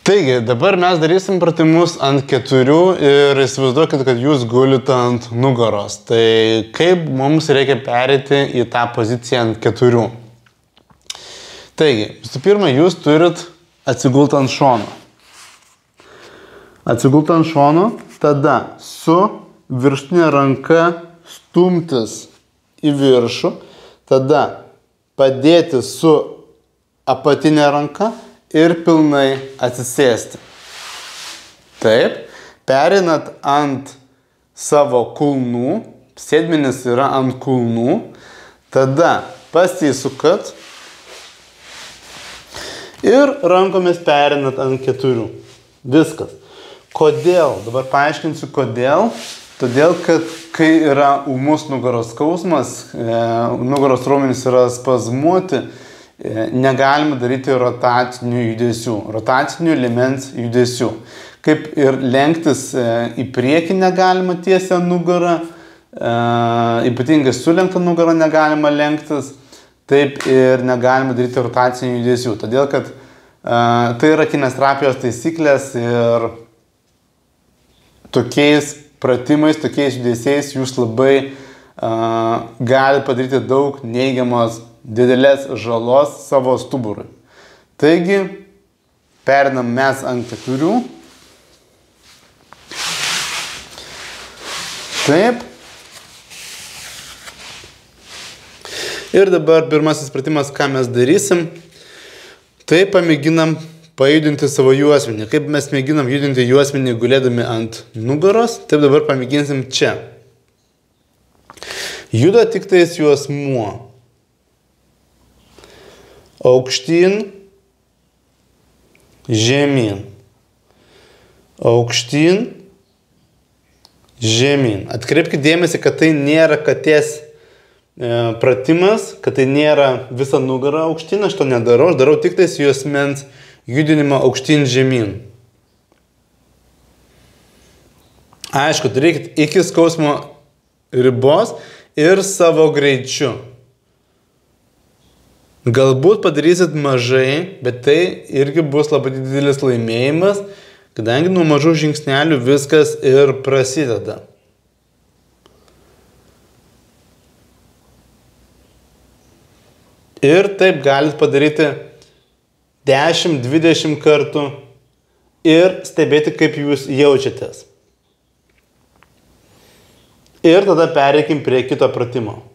Taigi, dabar mes darysim pratimus ant 4 ir įsivaizduokit, kad jūs gulite ant nugaros. Tai kaip mums reikia pereiti į tą poziciją ant 4? Taigi, visų pirma, jūs turit atsigulti ant šono. Atsigulti ant šono, tada su viršutinė ranka stumtis į viršų, tada padėti su apatinė ranka ir pilnai atsisėsti. Taip, perinat ant savo kulnų, sėdmenis yra ant kulnų, tada pasisukat ir rankomis perinat ant 4. Viskas. Kodėl? Dabar paaiškinsiu kodėl. Todėl, kad kai yra ūmus nugaros skausmas, nugaros raumenys yra spazmuoti, negalima daryti rotacinių judesių, rotacinių liemens judesių. Kaip ir lenktis į priekį negalima tiesia nugarą, ypatingai sulenktą nugarą negalima lenktis, taip ir negalima daryti rotacinių judesių. Todėl, kad tai yra kineziterapijos taisyklės ir tokiais pratimais, tokiais judesiais jūs labai gali padaryti daug neigiamos didelės žalos savo stuburui. Taigi, perinam mes ant 4. Taip. Ir dabar pirmasis pratimas, ką mes darysim, tai pamėginam pajudinti savo juosmenį. Kaip mes mėginam judinti juosmenį gulėdami ant nugaros, taip dabar pamėginsim čia. Juda tik tais juosmuo. Aukštyn, žemyn. Aukštyn, žemyn. Atkreipkite dėmesį, kad tai nėra katės pratimas, kad tai nėra visa nugara aukštyn, aš to nedarau, aš darau tik tais juosmens judinimą aukštyn, žemyn. Aišku, darykit iki skausmo ribos ir savo greičiu. Galbūt padarysit mažai, bet tai irgi bus labai didelis laimėjimas, kadangi nuo mažų žingsnelių viskas ir prasideda. Ir taip galit padaryti 10-20 kartų ir stebėti, kaip jūs jaučiatės. Ir tada pereikim prie kito pratimo.